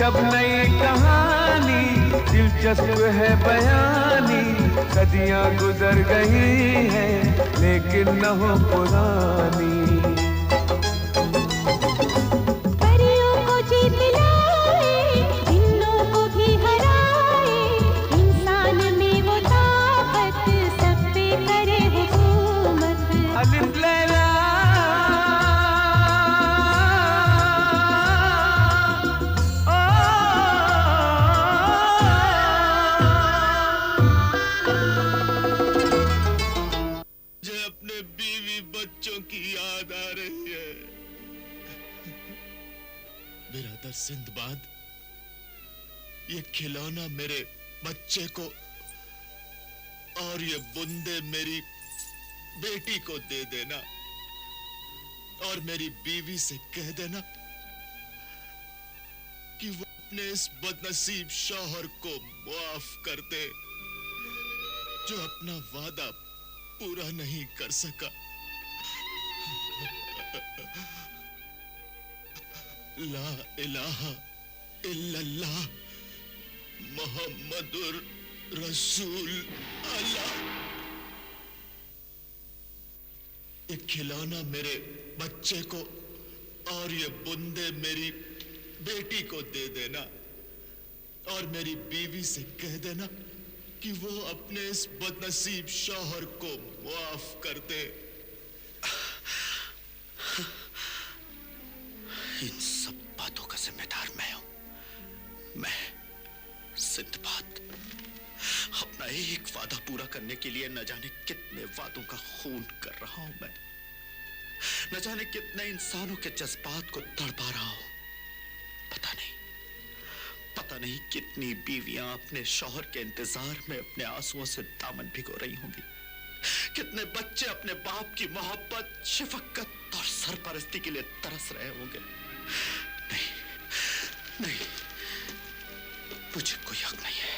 जब नई कहानी दिलचस्प है बयानी, सदियां गुजर गई हैं लेकिन न हो पुरानी। परियों को जीत लाए, जिन्नों को भी हराए, इंसान में वो ताकत सब पे करे हुकूमत। अलिफ लैला बच्चों की याद आ रही है। बिरादर सिंदबाद, ये खिलौना मेरे बच्चे को और ये बूंदे मेरी बेटी को दे देना, और मेरी बीवी से कह देना कि वो अपने इस बदनसीब शौहर को माफ कर दे जो अपना वादा पूरा नहीं कर सका। ला इलाहा इल्लल्लाह मुहम्मदुर रसूल अल्लाह। ये खिलौना मेरे बच्चे को और ये बूंदे मेरी बेटी को दे देना, और मेरी बीवी से कह देना कि वो अपने इस बदनसीब शौहर को माफ कर दे। इन सब बातों का जिम्मेदार मैं हूं। मैं सिंदबाद अपना एक वादा पूरा करने के लिए न जाने कितने वादों का खून कर रहा हूं। मैं न जाने कितने इंसानों के जज्बात को तड़पा रहा हूं। पता नहीं कितनी बीवियां अपने शौहर के इंतजार में अपने आंसुओं से दामन भिगो रही होंगी। कितने बच्चे अपने बाप की मोहब्बत, शफकत और सरपरस्ती के लिए तरस रहे होंगे। नहीं, नहीं, मुझे कोई हक नहीं है।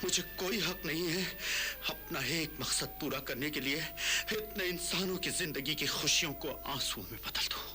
मुझे कोई हक नहीं है अपना एक मकसद पूरा करने के लिए इतने इंसानों की जिंदगी की खुशियों को आंसुओं में बदल दूं।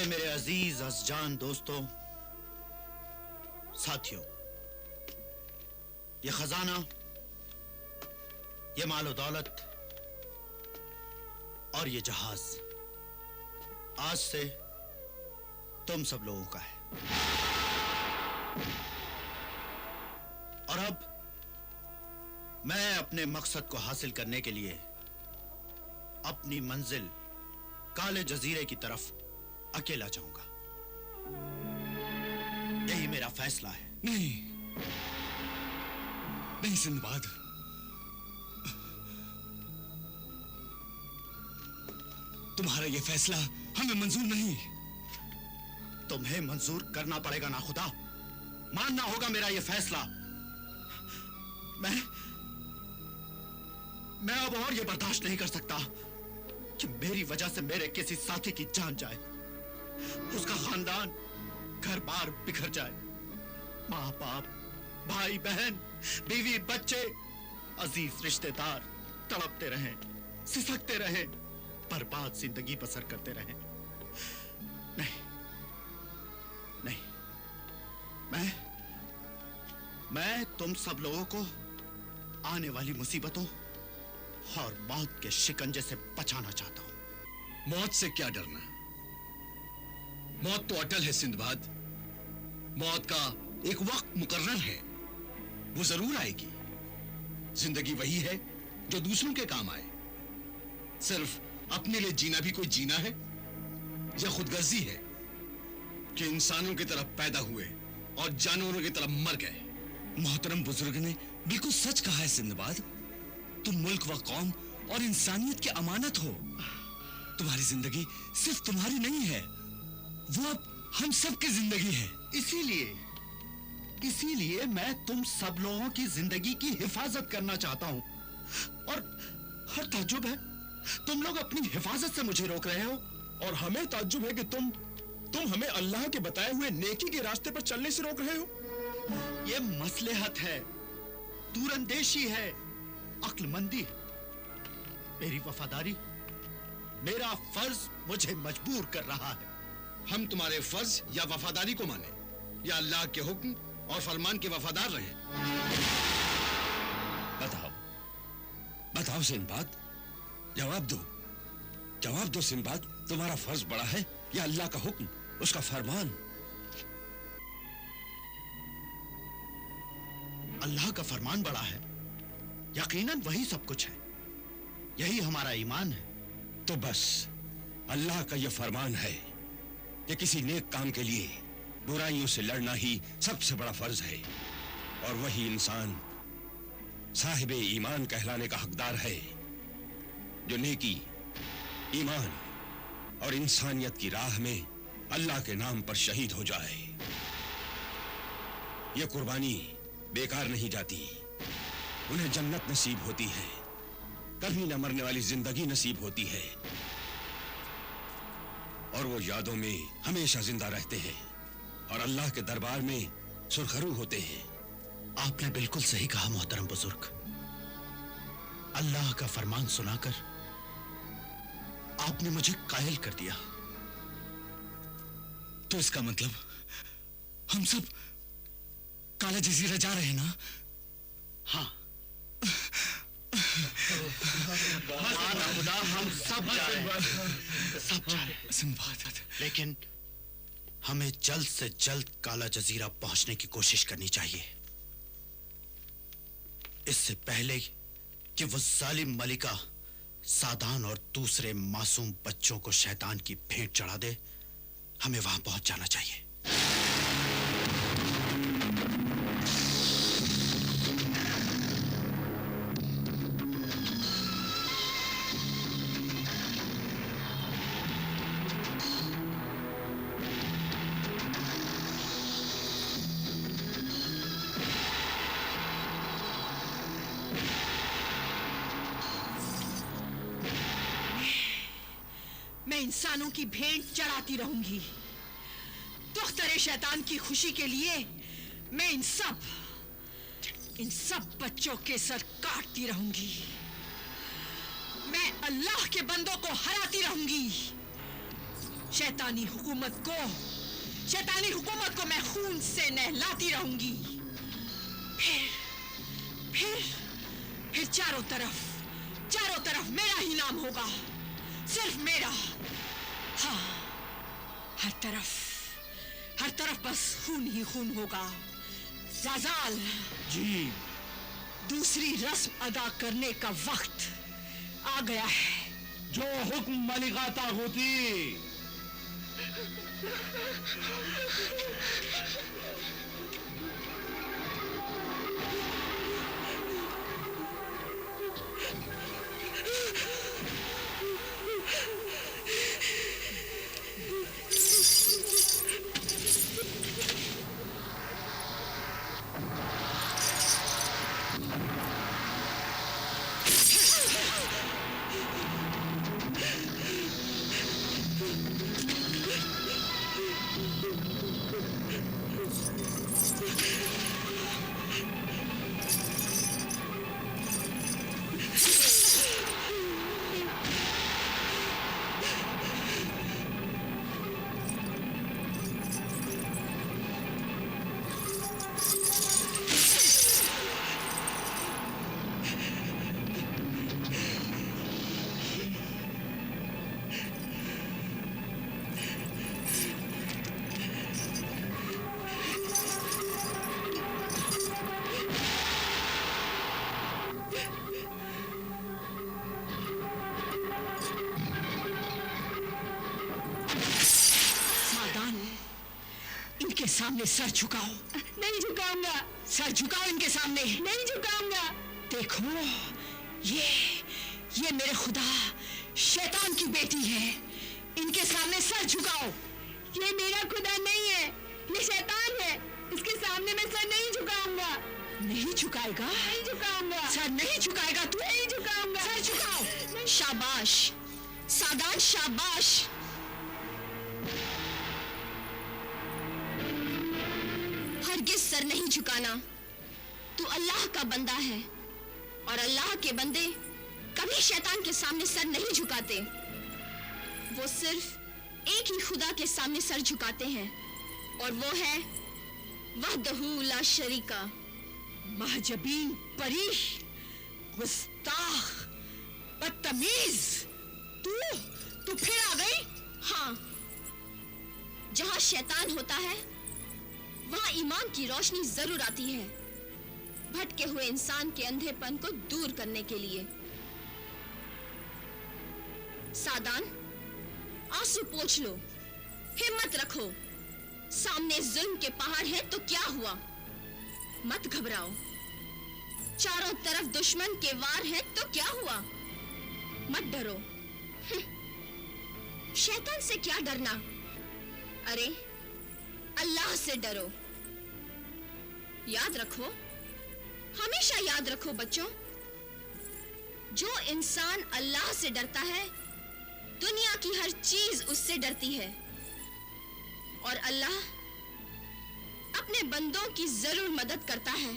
मेरे अजीज अज़जान दोस्तों, साथियों, ये खजाना, ये मालो दौलत और ये जहाज आज से तुम सब लोगों का है। और अब मैं अपने मकसद को हासिल करने के लिए अपनी मंजिल काले जजीरे की तरफ अकेला जाऊंगा। यही मेरा फैसला है। नहीं, नहीं सिंदबाद, तुम्हारा यह फैसला हमें मंजूर नहीं। तुम्हें मंजूर करना पड़ेगा ना खुदा, मानना होगा मेरा यह फैसला। मैं अब और यह बर्दाश्त नहीं कर सकता कि मेरी वजह से मेरे किसी साथी की जान जाए, उसका खानदान, घर बार बिखर जाए, माँ बाप, भाई बहन, बीवी बच्चे, अजीज रिश्तेदार तड़पते रहें, सिसकते रहें, बर्बाद जिंदगी बसर करते रहें। नहीं, नहीं, मैं तुम सब लोगों को आने वाली मुसीबतों और मौत के शिकंजे से बचाना चाहता हूं। मौत से क्या डरना? मौत तो अटल है सिंदबाद। मौत का एक वक्त मुकर्रर है, वो जरूर आएगी। जिंदगी वही है जो दूसरों के काम आए। सिर्फ अपने लिए जीना भी कोई जीना है या खुदगर्जी है कि इंसानों की तरफ पैदा हुए और जानवरों की तरफ मर गए। मोहतरम बुजुर्ग ने बिल्कुल सच कहा है सिंदबाद। तुम मुल्क व कौम और इंसानियत की अमानत हो। तुम्हारी जिंदगी सिर्फ तुम्हारी नहीं है, वो अब हम सब की जिंदगी है। इसीलिए मैं तुम सब लोगों की जिंदगी की हिफाजत करना चाहता हूं। और ताज्जुब है, तुम लोग अपनी हिफाजत से मुझे रोक रहे हो। और हमें ताज्जुब है कि तुम हमें अल्लाह के बताए हुए नेकी के रास्ते पर चलने से रोक रहे हो। ये मसलहत है, दूरंदेशी है, अक्लमंदी है। मेरी वफादारी, मेरा फर्ज मुझे मजबूर कर रहा है। हम तुम्हारे फर्ज या वफादारी को माने या अल्लाह के हुक्म और फरमान के वफादार रहे। बताओ सिंबाद, जवाब दो सिंबाद, तुम्हारा फर्ज बड़ा है या अल्लाह का हुक्म, उसका फरमान? अल्लाह का फरमान बड़ा है, यकीनन वही सब कुछ है, यही हमारा ईमान है। तो बस अल्लाह का यह फरमान है कि किसी नेक काम के लिए बुराइयों से लड़ना ही सबसे बड़ा फर्ज है, और वही इंसान साहिबे ईमान कहलाने का हकदार है जो नेकी, ईमान और इंसानियत की राह में अल्लाह के नाम पर शहीद हो जाए। यह कुर्बानी बेकार नहीं जाती, उन्हें जन्नत नसीब होती है, कभी न मरने वाली जिंदगी नसीब होती है, और वो यादों में हमेशा जिंदा रहते हैं और अल्लाह के दरबार में सुरखरू होते हैं। आपने बिल्कुल सही कहा मोहतरम बुजुर्ग। अल्लाह का फरमान सुनाकर आपने मुझे कायल कर दिया। तो इसका मतलब हम सब काला जजीरा जा रहे हैं ना? हाँ, खुदा हम सब जाए, सिंबाद, लेकिन हमें जल्द से जल्द काला जजीरा पहुंचने की कोशिश करनी चाहिए, इससे पहले कि वो जालिम मलिका सादान और दूसरे मासूम बच्चों को शैतान की भेंट चढ़ा दे। हमें वहां पहुंच जाना चाहिए। मैं इंसानों की भेंट चढ़ाती रहूंगी। दुख्तरे शैतान की खुशी के लिए मैं इन सब बच्चों के सर काटती रहूंगी। मैं अल्लाह के बंदों को हराती रहूंगी। शैतानी हुकूमत को मैं खून से नहलाती रहूंगी। फिर चारों तरफ मेरा ही नाम होगा, सिर्फ मेरा। हाँ, हर तरफ बस खून ही खून होगा। ज़ाज़ाल जी, दूसरी रस्म अदा करने का वक्त आ गया है। जो हुक्म मलिका तागूती। इनके सामने सर झुकाओ। नहीं झुकाऊंगा। सर झुकाओ इनके सामने। नहीं झुकाऊंगा। देखो, ये मेरे खुदा शैतान की बेटी है। इनके सामने सर झुकाओ। ये मेरा खुदा नहीं है, ये शैतान है। इसके सामने मैं सर नहीं झुकाऊंगा। नहीं झुकाएगा? नहीं झुकाऊंगा। सर नहीं झुकाएगा तू? नहीं झुकाऊंगा। सर झुकाओ। शाबाश सादात, शाबाश। हरगिज सर नहीं झुकाना। तू अल्लाह का बंदा है और अल्लाह के बंदे कभी शैतान के सामने सर नहीं झुकाते। वो सिर्फ एक ही खुदा के सामने सर झुकाते हैं और वो है वहदहू ला शरीका। महजबीन, परी, गुस्ताख, बदतमीज। तू फिर आ गई? हाँ, जहां शैतान होता है वहां ईमान की रोशनी जरूर आती है, भटके हुए इंसान के अंधेपन को दूर करने के लिए। सादान, आंसू पोंछ लो, हिम्मत रखो। सामने जुल्म के पहाड़ है तो क्या हुआ? मत घबराओ। चारों तरफ दुश्मन के वार है तो क्या हुआ? मत डरो। शैतान से क्या डरना? अरे अल्लाह से डरो। याद रखो, हमेशा याद रखो बच्चों, जो इंसान अल्लाह से डरता है दुनिया की हर चीज उससे डरती है और अल्लाह अपने बंदों की जरूर मदद करता है।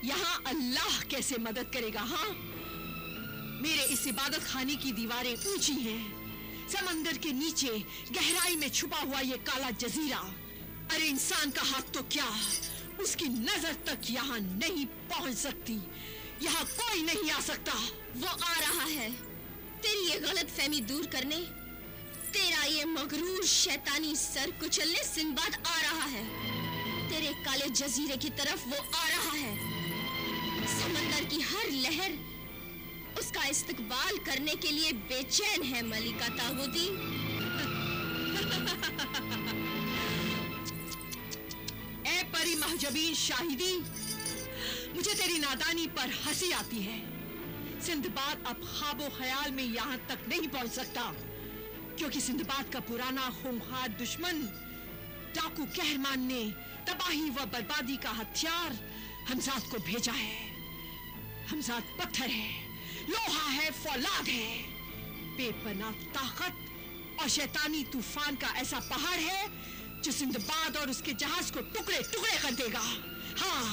यहाँ अल्लाह कैसे मदद करेगा? हाँ, मेरे इस इबादत खाने की दीवारें ऊंची हैं, समंदर के नीचे गहराई में छुपा हुआ ये काला जजीरा। अरे इंसान का हाथ तो क्या, उसकी नजर तक यहाँ नहीं पहुंच सकती। यहाँ कोई नहीं आ सकता। वो आ रहा है तेरी ये गलत फहमी दूर करने। तेरा ये मगरूर शैतानी सर कुचलने सिंबाद आ रहा है। तेरे काले जजीरे की तरफ वो आ रहा है। समंदर की हर लहर उसका इस्तकबाल करने के लिए बेचैन है मलिका तागुती। ए परी महजबीन शाहिदी, मुझे तेरी नादानी पर हंसी आती है। सिंदबाद अब ख्वाबो ख्याल में यहाँ तक नहीं पहुंच सकता, क्योंकि सिंदबाद का पुराना खूंखार दुश्मन डाकू कहरमान ने तबाही व बर्बादी का हथियार हमजाद को भेजा है। हमजाद पत्थर है, लोहा है, फौलाद है, बेपनाह ताकत और शैतानी तूफान का ऐसा पहाड़ है जो सिंदबाद और उसके जहाज को टुकड़े टुकड़े कर देगा। हाँ,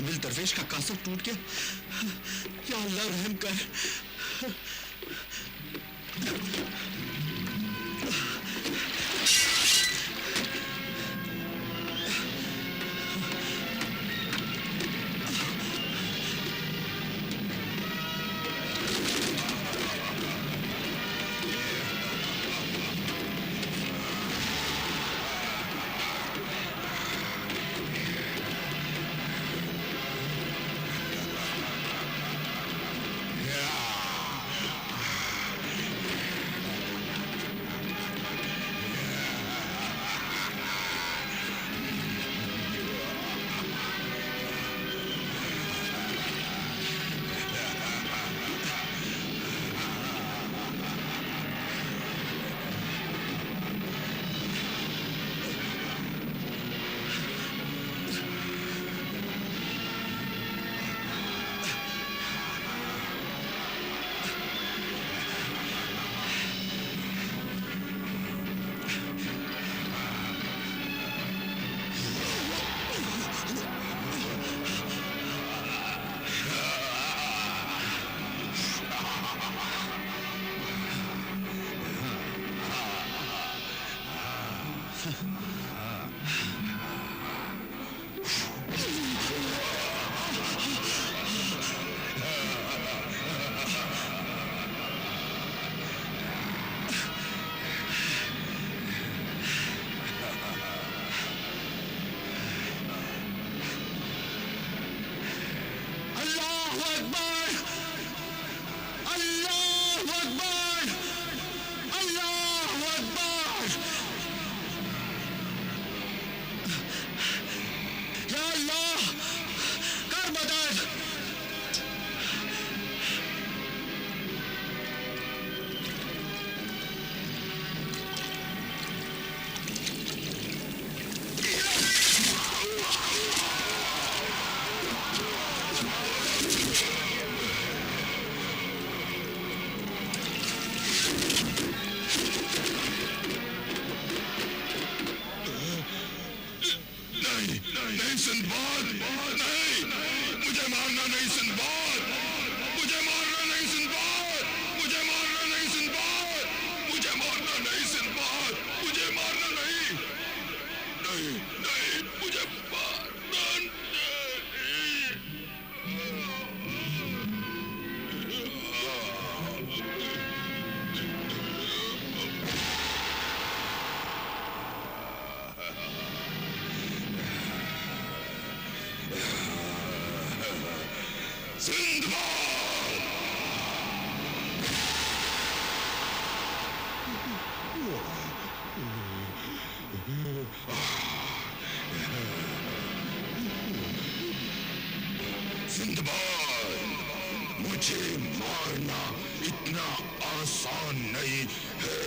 काबिल दरवेश का कासब टूट गया। या अल्लाह रहम कर। नहीं सिंदबाद, नहीं, मुझे मारना नहीं सिंदबाद, मुझे मारना नहीं सिंदबाद, मुझे मारना नहीं सिंदबाद, मुझे मारना नहीं सिंदबाद, मुझे मारना नहीं, नहीं, नहीं, मुझे मारना नहीं। सिंदबाद, मुझे मारना इतना आसान नहीं है।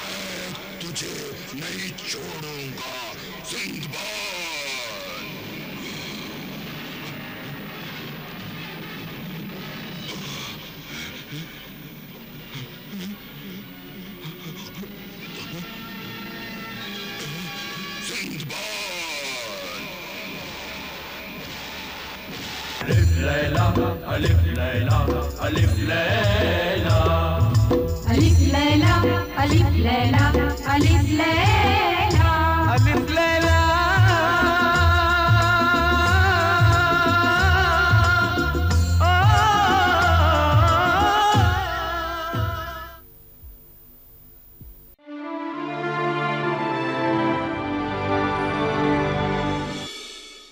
मैं तुझे नहीं छोड़ूंगा Sinbad. Alif Layla, Alif Layla, Alif Layla.